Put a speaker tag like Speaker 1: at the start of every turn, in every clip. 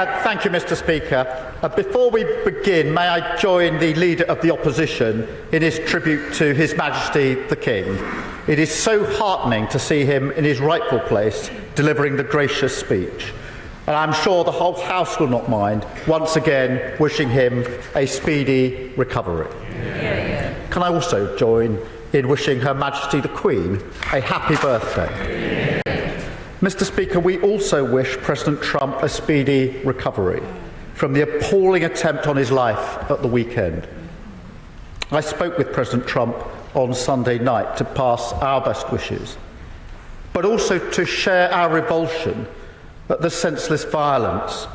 Speaker 1: Thank you, Mr. Speaker. Before we begin, may I join the Leader of the Opposition in his tribute to His Majesty the King. It is so heartening to see him in his rightful place, delivering the gracious speech. And I'm sure the whole House will not mind, once again, wishing him a speedy recovery. Can I also join in wishing Her Majesty the Queen a happy birthday? Mr. Speaker, we also wish President Trump a speedy recovery from the appalling attempt on his life at the weekend. I spoke with President Trump on Sunday night to pass our best wishes, but also to share our revulsion at the senseless violence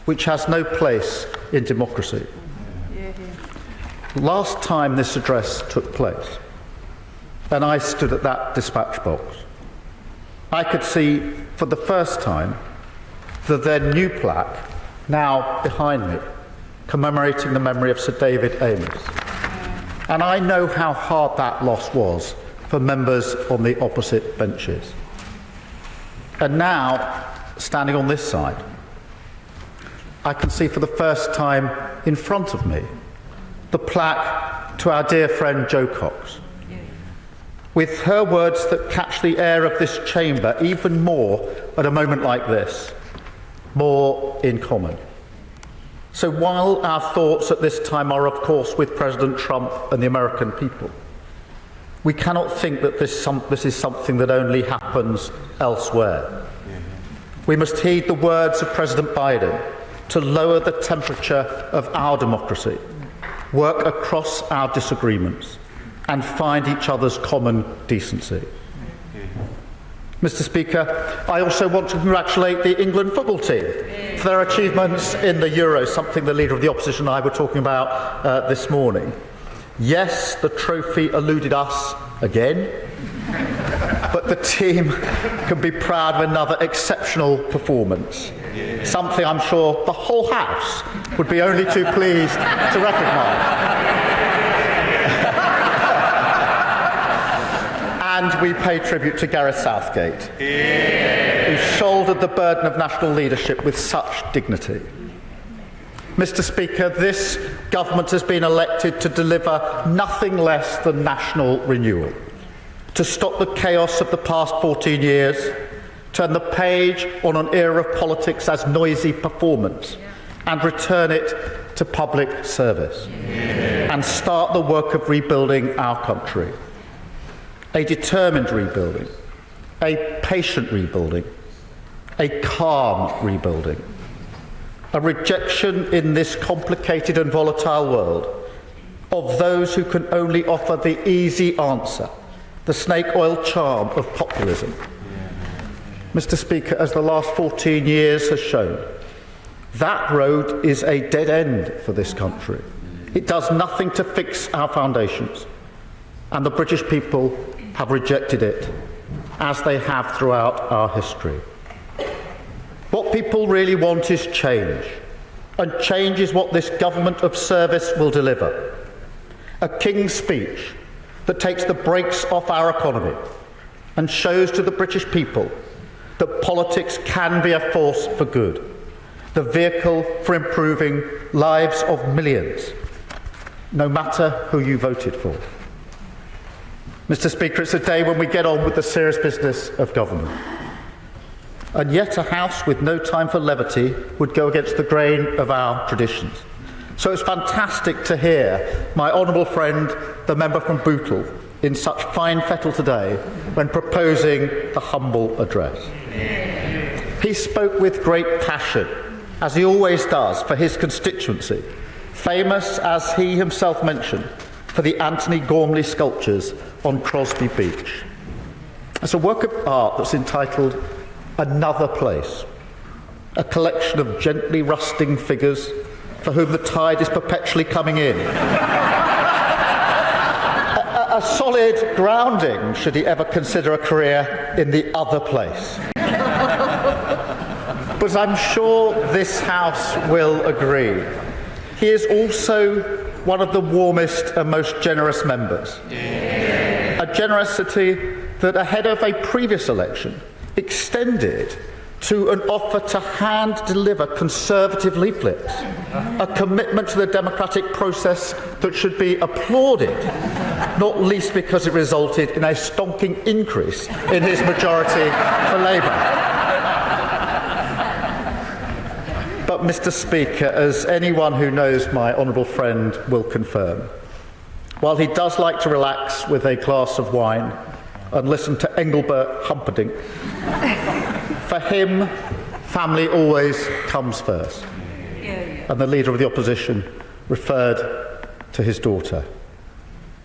Speaker 1: which has no place in democracy. Last time this address took place, and I stood at that dispatch box, I could see for the first time the then new plaque, now behind me, commemorating the memory of Sir David Amess. And I know how hard that loss was for members on the opposite benches. And now, standing on this side, I can see for the first time in front of me the plaque to our dear friend Jo Cox, with her words that catch the air of this chamber even more at a moment like this, more in common. So while our thoughts at this time are of course with President Trump and the American people, we cannot think that this is something that only happens elsewhere. We must heed the words of President Biden to lower the temperature of our democracy, work across our disagreements, and find each other's common decency. Mr. Speaker, I also want to congratulate the England football team for their achievements in the Euros, something the Leader of the Opposition and I were talking about this morning. Yes, the trophy eluded us again, but the team can be proud of another exceptional performance, something I'm sure the whole House would be only too pleased to recognise. And we pay tribute to Gareth Southgate, who shouldered the burden of national leadership with such dignity. Mr. Speaker, this government has been elected to deliver nothing less than national renewal, to stop the chaos of the past 14 years, turn the page on an era of politics as noisy performance, and return it to public service, and start the work of rebuilding our country. A determined rebuilding, a patient rebuilding, a calm rebuilding, a rejection in this complicated and volatile world of those who can only offer the easy answer, the snake oil charm of populism. Mr. Speaker, as the last 14 years has shown, that road is a dead end for this country. It does nothing to fix our foundations, and the British people have rejected it, as they have throughout our history. What people really want is change, and change is what this government of service will deliver. A King's speech that takes the brakes off our economy and shows to the British people that politics can be a force for good, the vehicle for improving lives of millions, no matter who you voted for. Mr. Speaker, it's a day when we get on with the serious business of government. And yet a House with no time for levity would go against the grain of our traditions. So it's fantastic to hear my honourable friend, the member from Bootle, in such fine fettle today when proposing the humble address. He spoke with great passion, as he always does, for his constituency, famous, as he himself mentioned, for the Anthony Gormley sculptures on Crosby Beach. It's a work of art that's entitled Another Place, a collection of gently rusting figures for whom the tide is perpetually coming in. A solid grounding should he ever consider a career in the other place. But I'm sure this House will agree. He is also one of the warmest and most generous members. A generosity that, ahead of a previous election, extended to an offer to hand-deliver Conservative leaflets, a commitment to the democratic process that should be applauded, not least because it resulted in a stonking increase in his majority for Labour. But, Mr. Speaker, as anyone who knows my honourable friend will confirm, while he does like to relax with a glass of wine and listen to Engelbert Humperdinck, for him, family always comes first. And the Leader of the Opposition referred to his daughter.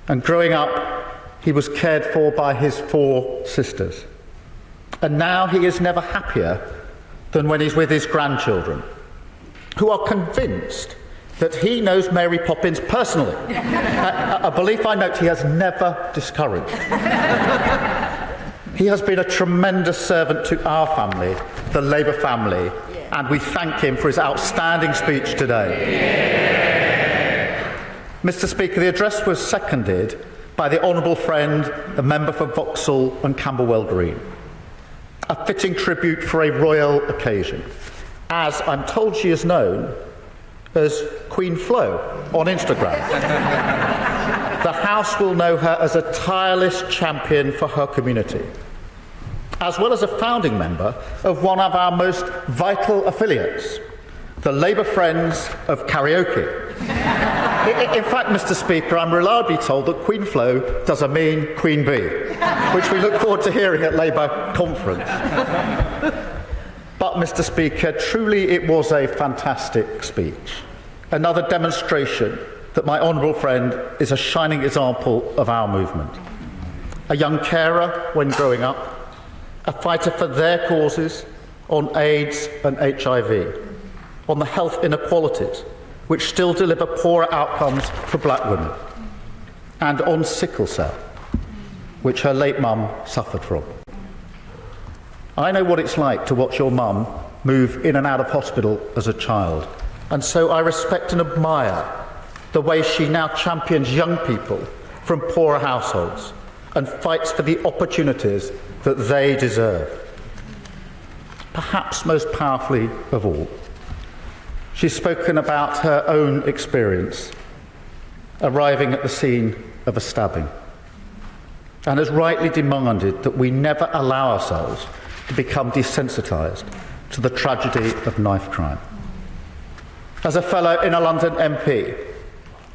Speaker 1: And growing up, he was cared for by his 4 sisters. And now he is never happier than when he's with his grandchildren, who are convinced that he knows Mary Poppins personally, a belief I note he has never discouraged. He has been a tremendous servant to our family, the Labour family, and we thank him for his outstanding speech today. Mr. Speaker, the address was seconded by the honourable friend, the member for Vauxhall and Camberwell Green. A fitting tribute for a royal occasion, as I'm told she is known as Queen Flo on Instagram. The House will know her as a tireless champion for her community, as well as a founding member of one of our most vital affiliates, the Labour Friends of Karaoke. In fact, Mr. Speaker, I'm reliably told that Queen Flo doesn't mean Queen Bee, which we look forward to hearing at Labour conference. But, Mr. Speaker, truly it was a fantastic speech. Another demonstration that my honourable friend is a shining example of our movement. A young carer when growing up, a fighter for their causes on AIDS and HIV, on the health inequalities which still deliver poorer outcomes for black women, and on sickle cell, which her late mum suffered from. I know what it's like to watch your mum move in and out of hospital as a child, and so I respect and admire the way she now champions young people from poorer households and fights for the opportunities that they deserve. Perhaps most powerfully of all, she's spoken about her own experience arriving at the scene of a stabbing, and has rightly demanded that we never allow ourselves to become desensitised to the tragedy of knife crime. As a fellow in a London MP,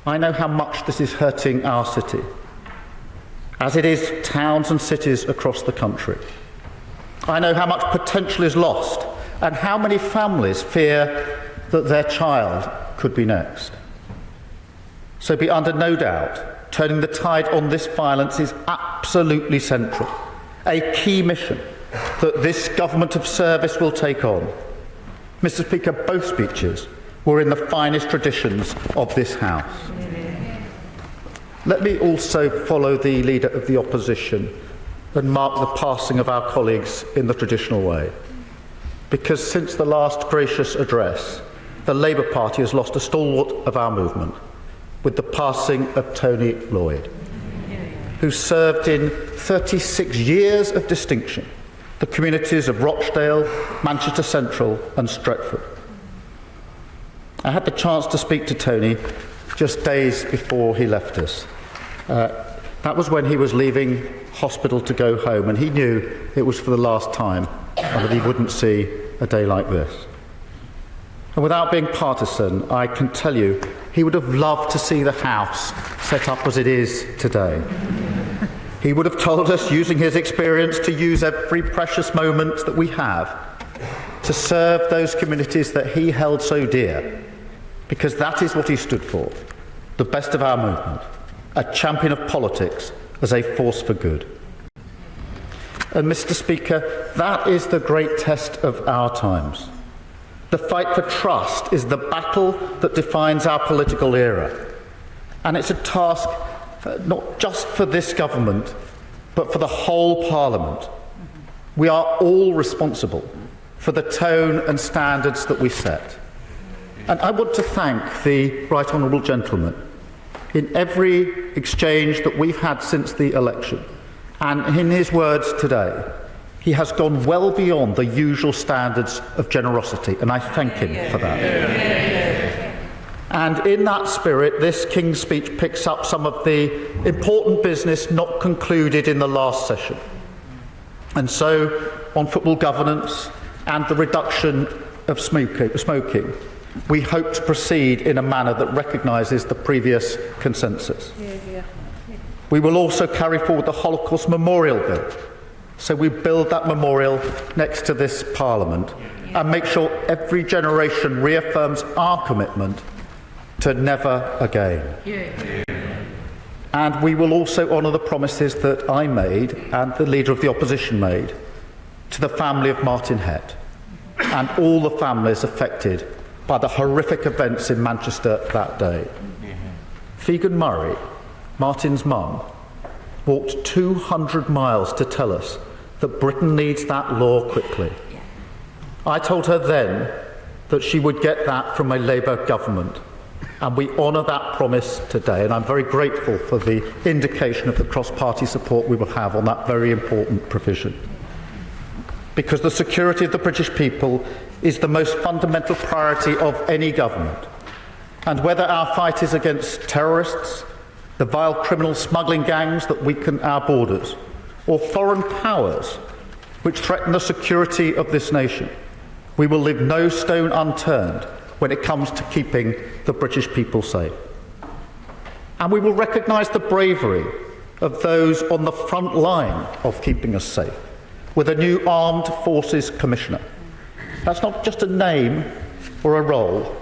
Speaker 1: I know how much this is hurting our city, as it is towns and cities across the country. I know how much potential is lost and how many families fear that their child could be next. So be under no doubt, turning the tide on this violence is absolutely central, a key mission that this government of service will take on. Mr. Speaker, both speeches were in the finest traditions of this House. Let me also follow the Leader of the Opposition and mark the passing of our colleagues in the traditional way, because since the last gracious address, the Labour Party has lost a stalwart of our movement with the passing of Tony Lloyd, who served in 36 years of distinction the communities of Rochdale, Manchester Central and Stretford. I had the chance to speak to Tony just days before he left us. That was when he was leaving hospital to go home, and he knew it was for the last time and that he wouldn't see a day like this. And without being partisan, I can tell you he would have loved to see the House set up as it is today. He would have told us, using his experience, to use every precious moment that we have to serve those communities that he held so dear, because that is what he stood for, the best of our movement, a champion of politics as a force for good. And Mr. Speaker, that is the great test of our times. The fight for trust is the battle that defines our political era. And it's a task not just for this government, but for the whole Parliament. We are all responsible for the tone and standards that we set. And I want to thank the Right Honourable Gentleman in every exchange that we've had since the election, and in his words today, He has gone well beyond the usual standards of generosity, and I thank him for that. And in that spirit, this King's Speech picks up some of the important business not concluded in the last session. And so, on football governance and the reduction of smoking, we hope to proceed in a manner that recognises the previous consensus. We will also carry forward the Holocaust Memorial Bill. So we build that memorial next to this Parliament and make sure every generation reaffirms our commitment to never again. And we will also honour the promises that I made and the Leader of the Opposition made to the family of Martin Hett and all the families affected by the horrific events in Manchester that day. Figan Murray, Martin's mum, walked 200 miles to tell us that Britain needs that law quickly. I told her then that she would get that from a Labour government, and we honour that promise today, and I'm very grateful for the indication of the cross-party support we will have on that very important provision. Because the security of the British people is the most fundamental priority of any government. And whether our fight is against terrorists, the vile criminal smuggling gangs that weaken our borders, or foreign powers which threaten the security of this nation, we will leave no stone unturned when it comes to keeping the British people safe. And we will recognise the bravery of those on the front line of keeping us safe, with a new Armed Forces Commissioner. That's not just a name or a role,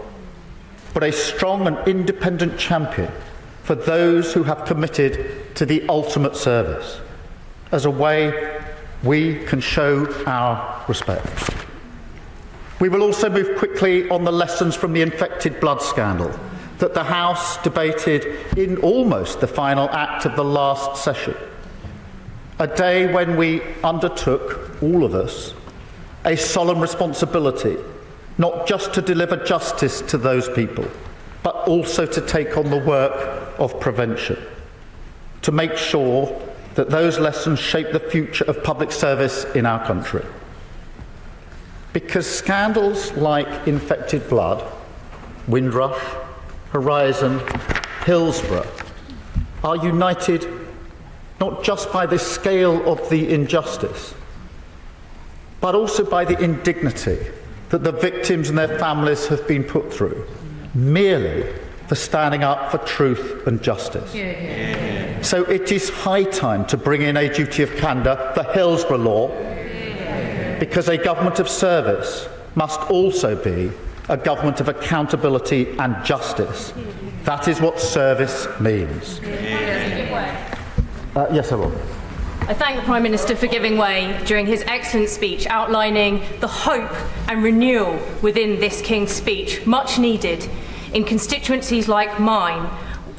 Speaker 1: but a strong and independent champion for those who have committed to the ultimate service, as a way we can show our respect. We will also move quickly on the lessons from the infected blood scandal that the House debated in almost the final act of the last session. A day when we undertook, all of us, a solemn responsibility, not just to deliver justice to those people, but also to take on the work of prevention, to make sure that those lessons shape the future of public service in our country. Because scandals like infected blood, Windrush, Horizon, Hillsborough are united not just by the scale of the injustice, but also by the indignity that the victims and their families have been put through, merely for standing up for truth and justice. So it is high time to bring in a duty of candour, the Hillsborough Law, because a government of service must also be a government of accountability and justice. That is what service means. Yes, I will.
Speaker 2: I thank the Prime Minister for giving way during his excellent speech, outlining the hope and renewal within this King's Speech, much needed in constituencies like mine,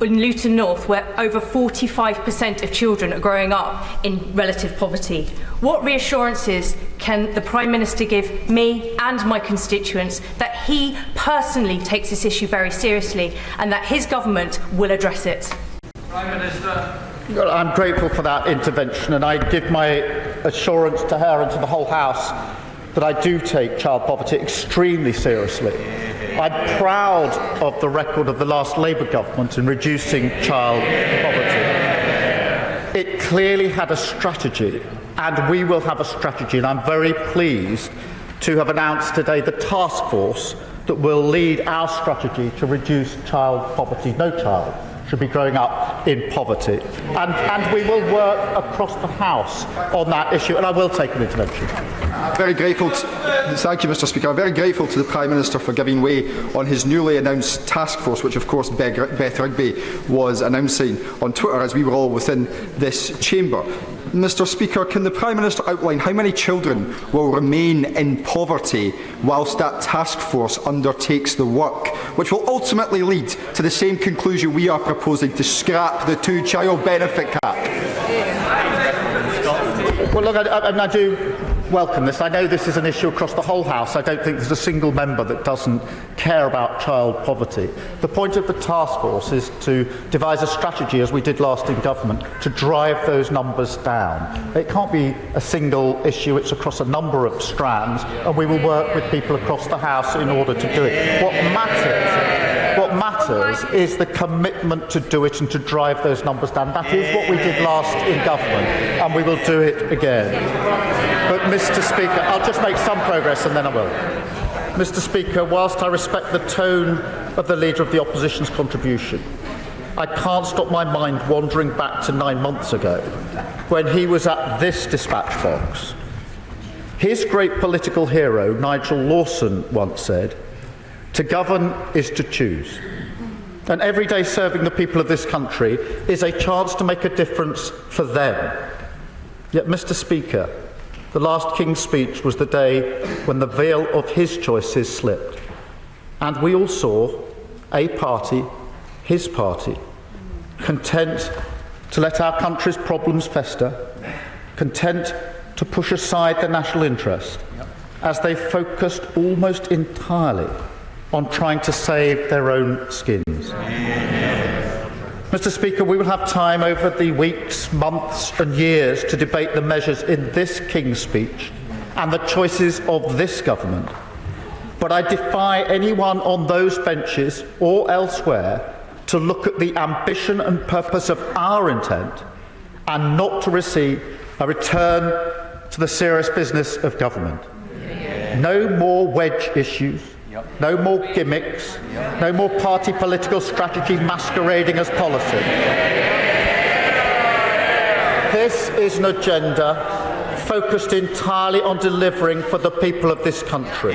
Speaker 2: in Luton North, where over 45% of children are growing up in relative poverty. What reassurances can the Prime Minister give me and my constituents that he personally takes this issue very seriously and that his government will address it?
Speaker 3: Prime Minister.
Speaker 1: Well, I'm grateful for that intervention, and I give my assurance to her and to the whole House that I do take child poverty extremely seriously. I'm proud of the record of the last Labour government in reducing child poverty. It clearly had a strategy, and we will have a strategy, and I'm very pleased to have announced today the task force that will lead our strategy to reduce child poverty. No child should be growing up in poverty. And we will work across the House on that issue, and I will take an intervention.
Speaker 4: Very grateful thank you, Mr. Speaker. I'm very grateful to the Prime Minister for giving way on his newly announced task force, which of course Beth Rigby was announcing on Twitter as we were all within this chamber. Mr. Speaker, can the Prime Minister outline how many children will remain in poverty whilst that task force undertakes the work, which will ultimately lead to the same conclusion we are proposing, to scrap the two-child benefit cap?
Speaker 1: Well, look, I do welcome this. I know this is an issue across the whole House. I don't think there's a single member that doesn't care about child poverty. The point of the task force is to devise a strategy, as we did last in government, to drive those numbers down. It can't be a single issue, it's across a number of strands, and we will work with people across the House in order to do it. What matters is the commitment to do it and to drive those numbers down. That is what we did last in government, and we will do it again. But, Mr. Speaker, I'll just make some progress and then I will. Mr. Speaker, whilst I respect the tone of the Leader of the Opposition's contribution, I can't stop my mind wandering back to 9 months ago when he was at this dispatch box. His great political hero, Nigel Lawson, once said, "To govern is to choose." And every day serving the people of this country is a chance to make a difference for them. Yet, Mr. Speaker, the last King's speech was the day when the veil of his choices slipped. And we all saw a party, his party, content to let our country's problems fester, content to push aside the national interest, as they focused almost entirely on trying to save their own skins. Mr. Speaker, we will have time over the weeks, months and years to debate the measures in this King's speech and the choices of this government. But I defy anyone on those benches or elsewhere to look at the ambition and purpose of our intent and not to receive a return to the serious business of government. No more wedge issues. No more gimmicks, no more party political strategy masquerading as policy. This is an agenda focused entirely on delivering for the people of this country.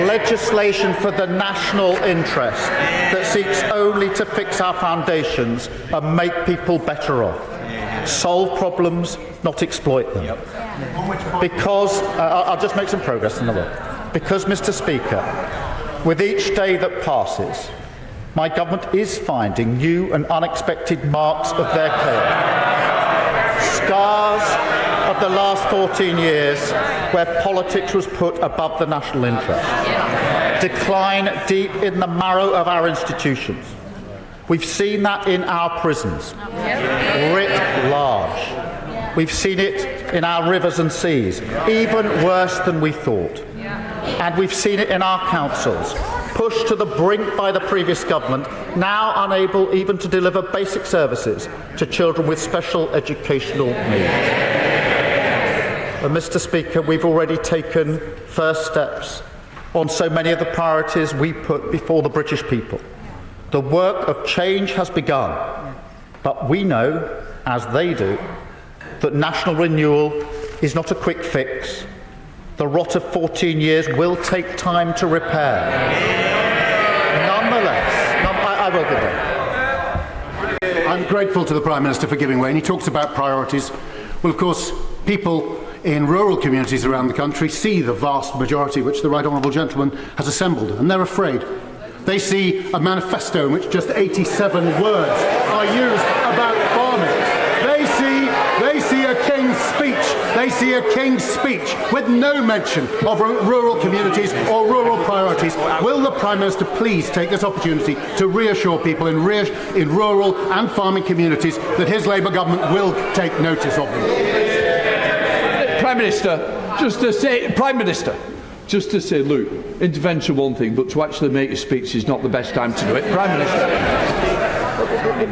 Speaker 1: Legislation for the national interest that seeks only to fix our foundations and make people better off. Solve problems, not exploit them. Because, I'll just make some progress in the work. Because, Mr. Speaker, with each day that passes, my government is finding new and unexpected marks of their chaos. Scars of the last 14 years where politics was put above the national interest. Decline deep in the marrow of our institutions. We've seen that in our prisons, writ large. We've seen it in our rivers and seas, even worse than we thought. And we've seen it in our councils, pushed to the brink by the previous government, now unable even to deliver basic services to children with special educational needs. And, Mr. Speaker, we've already taken first steps on so many of the priorities we put before the British people. The work of change has begun, but we know, as they do, that national renewal is not a quick fix. The rot of 14 years will take time to repair. Nonetheless, I will give way.
Speaker 3: I'm grateful to the Prime Minister for giving way, and he talks about priorities. Well, of course, people in rural communities around the country see the vast majority which the Right Honourable Gentleman has assembled, and they're afraid. They see a manifesto in which just 87 words are used about farming. They see a King's speech. They see a King's speech with no mention of rural communities or rural priorities. Will the Prime Minister please take this opportunity to reassure people in rural and farming communities that his Labour government will take notice of them?
Speaker 5: Prime Minister, just to say, look, intervention one thing, but to actually make a speech is not the best time to do it. Prime Minister.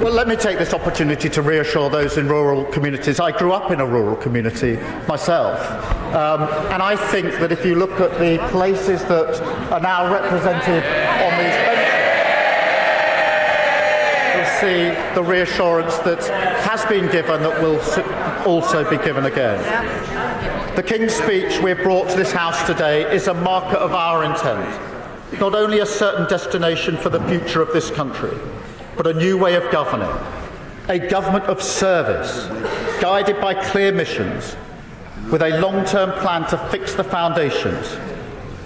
Speaker 1: Well, let me take this opportunity to reassure those in rural communities. I grew up in a rural community myself, and I think that if you look at the places that are now represented on these benches, you'll see the reassurance that has been given that will also be given again. The King's speech we've brought to this House today is a marker of our intent, not only a certain destination for the future of this country, but a new way of governing, a government of service, guided by clear missions, with a long-term plan to fix the foundations,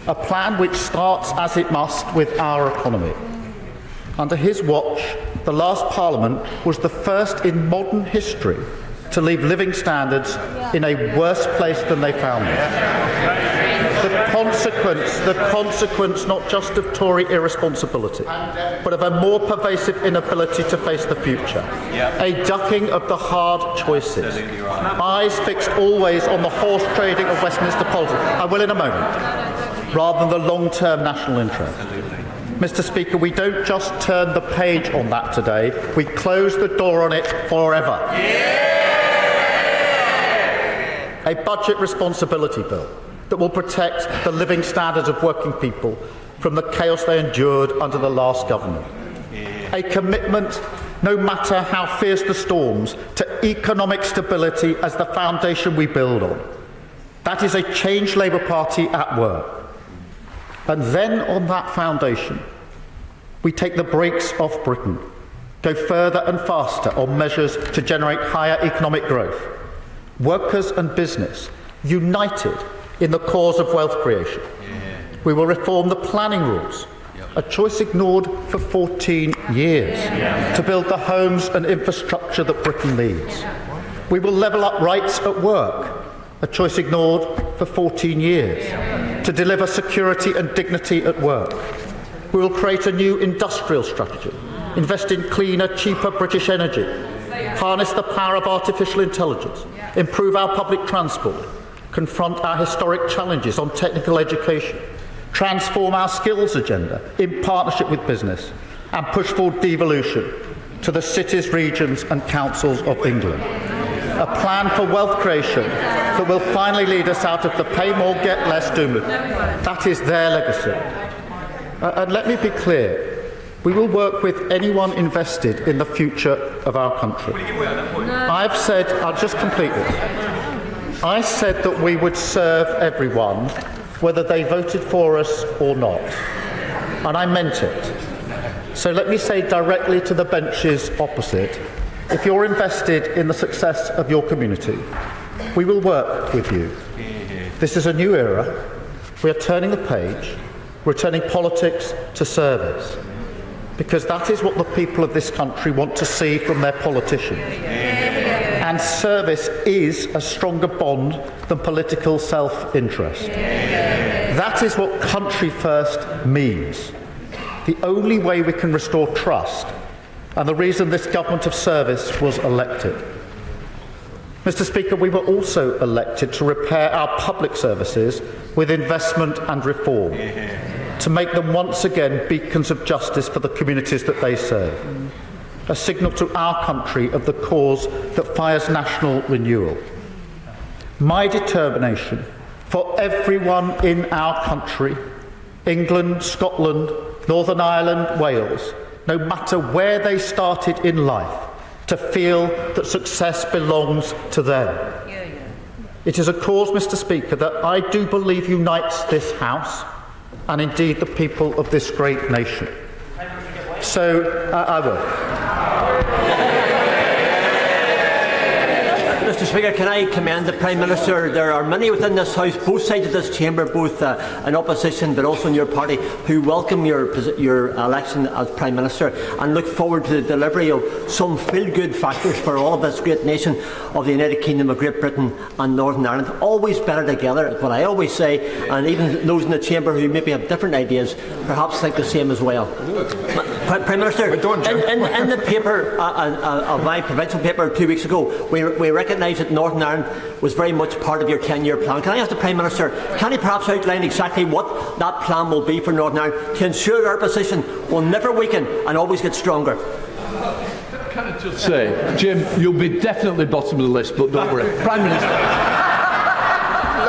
Speaker 1: a plan which starts, as it must, with our economy. Under his watch, the last Parliament was the first in modern history to leave living standards in a worse place than they found them. The consequence not just of Tory irresponsibility, but of a more pervasive inability to face the future. A ducking of the hard choices. Eyes fixed always on the horse trading of Westminster politics. I will in a moment. Rather than the long-term national interest. Mr. Speaker, we don't just turn the page on that today, we close the door on it forever. A budget responsibility bill that will protect the living standards of working people from the chaos they endured under the last government. A commitment, no matter how fierce the storms, to economic stability as the foundation we build on. That is a changed Labour Party at work. And then on that foundation, we take the brakes off Britain, go further and faster on measures to generate higher economic growth. Workers and business, united in the cause of wealth creation. We will reform the planning rules, a choice ignored for 14 years, to build the homes and infrastructure that Britain needs. We will level up rights at work, a choice ignored for 14 years, to deliver security and dignity at work. We will create a new industrial strategy, invest in cleaner, cheaper British energy, harness the power of artificial intelligence, improve our public transport, confront our historic challenges on technical education, transform our skills agenda in partnership with business, and push forward devolution to the cities, regions and councils of England. A plan for wealth creation that will finally lead us out of the pay more, get less doom loop. That is their legacy. And let me be clear, we will work with anyone invested in the future of our country. I've said, I'll just complete this. I said that we would serve everyone, whether they voted for us or not. And I meant it. So let me say directly to the benches opposite, if you're invested in the success of your community, we will work with you. This is a new era. We are turning the page. We're turning politics to service. Because that is what the people of this country want to see from their politicians. And service is a stronger bond than political self-interest. That is what country first means. The only way we can restore trust, and the reason this government of service was elected. Mr. Speaker, we were also elected to repair our public services with investment and reform, to make them once again beacons of justice for the communities that they serve. A signal to our country of the cause that fires national renewal. My determination for everyone in our country, England, Scotland, Northern Ireland, Wales, no matter where they started in life, to feel that success belongs to them. It is a cause, Mr. Speaker, that I do believe unites this House and indeed the people of this great nation. So I will.
Speaker 6: Mr. Speaker, can I commend the Prime Minister? There are many within this House, both sides of this chamber, both in opposition but also in your party, who welcome your election as Prime Minister and look forward to the delivery of some feel-good factors for all of this great nation of the United Kingdom of Great Britain and Northern Ireland. Always better together, is what I always say, and even those in the chamber who maybe have different ideas perhaps think the same as well. Prime Minister, in the paper, of my provincial paper 2 weeks ago, we recognised that Northern Ireland was very much part of your 10-year plan. Can I ask the Prime Minister, can he perhaps outline exactly what that plan will be for Northern Ireland to ensure our position will never weaken and always get stronger?
Speaker 5: Can I just say, Jim, you'll be definitely bottom of the list, but don't worry. Prime Minister.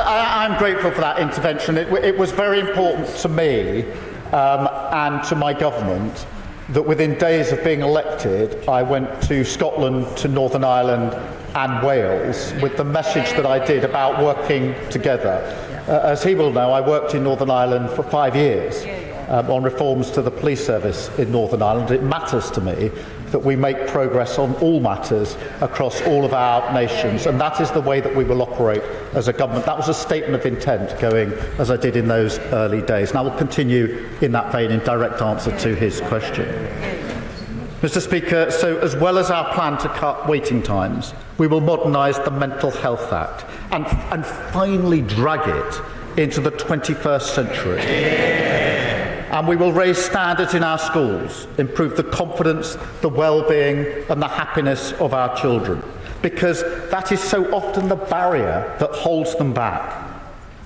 Speaker 1: I'm grateful for that intervention. It was very important to me and to my government that within days of being elected, I went to Scotland, to Northern Ireland and Wales with the message that I did about working together. As he will know, I worked in Northern Ireland for 5 years on reforms to the police service in Northern Ireland. It matters to me that we make progress on all matters across all of our nations, and that is the way that we will operate as a government. That was a statement of intent going as I did in those early days, and I will continue in that vein in direct answer to his question. Mr. Speaker, so as well as our plan to cut waiting times, we will modernise the Mental Health Act and finally drag it into the 21st century. And we will raise standards in our schools, improve the confidence, the well-being and the happiness of our children, because that is so often the barrier that holds them back.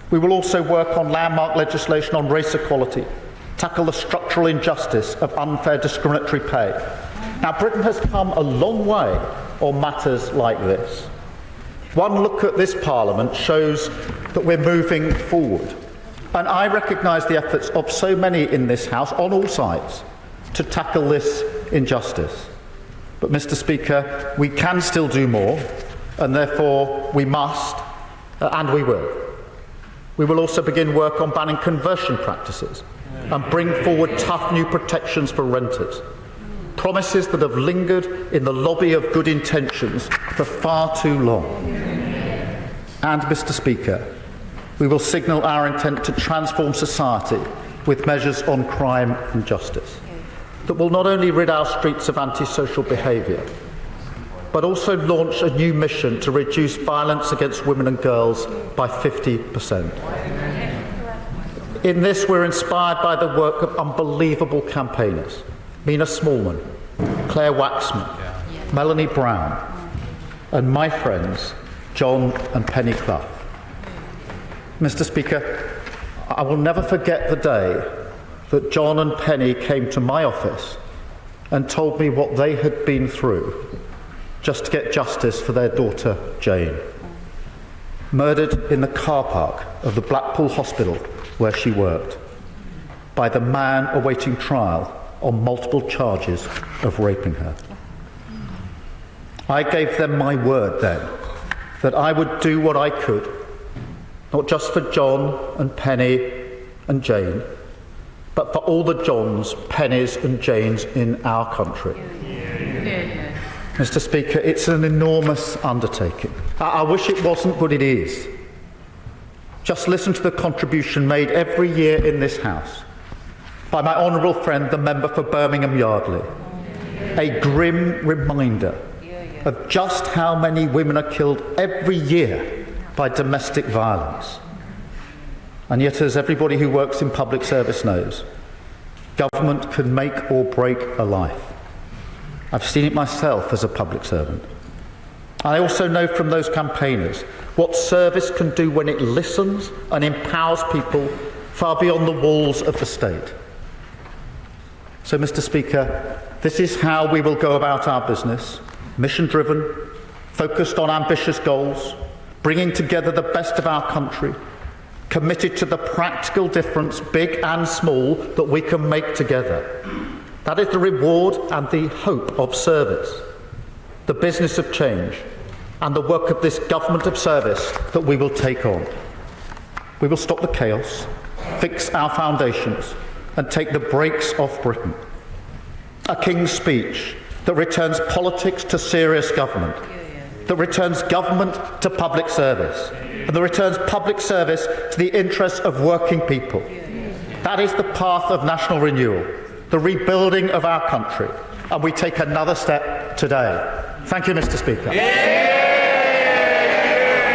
Speaker 1: We will also work on landmark legislation on race equality, tackle the structural injustice of unfair discriminatory pay. Now, Britain has come a long way on matters like this. One look at this Parliament shows that we're moving forward. And I recognise the efforts of so many in this House, on all sides, to tackle this injustice. But, Mr. Speaker, we can still do more, and therefore we must, and we will. We will also begin work on banning conversion practices and bring forward tough new protections for renters. Promises that have lingered in the lobby of good intentions for far too long. And, Mr. Speaker, we will signal our intent to transform society with measures on crime and justice that will not only rid our streets of antisocial behaviour, but also launch a new mission to reduce violence against women and girls by 50%. In this, we're inspired by the work of unbelievable campaigners: Mina Smallman, Claire Waxman, Melanie Brown, and my friends, John and Penny Clough. Mr. Speaker, I will never forget the day that John and Penny came to my office and told me what they had been through just to get justice for their daughter, Jane, murdered in the car park of the Blackpool Hospital where she worked by the man awaiting trial on multiple charges of raping her. I gave them my word then that I would do what I could, not just for John and Penny and Jane, but for all the Johns, Pennies and Janes in our country. Mr. Speaker, it's an enormous undertaking. I wish it wasn't, but it is. Just listen to the contribution made every year in this House by my honourable friend, the member for Birmingham Yardley. A grim reminder of just how many women are killed every year by domestic violence. And yet, as everybody who works in public service knows, government can make or break a life. I've seen it myself as a public servant. I also know from those campaigners what service can do when it listens and empowers people far beyond the walls of the state. So, Mr. Speaker, this is how we will go about our business: mission-driven, focused on ambitious goals, bringing together the best of our country, committed to the practical difference, big and small, that we can make together. That is the reward and the hope of service, the business of change, and the work of this government of service that we will take on. We will stop the chaos, fix our foundations, and take the brakes off Britain. A King's Speech that returns politics to serious government, that returns government to public service, and that returns public service to the interests of working people. That is the path of national renewal, the rebuilding of our country, and we take another step today. Thank you, Mr. Speaker.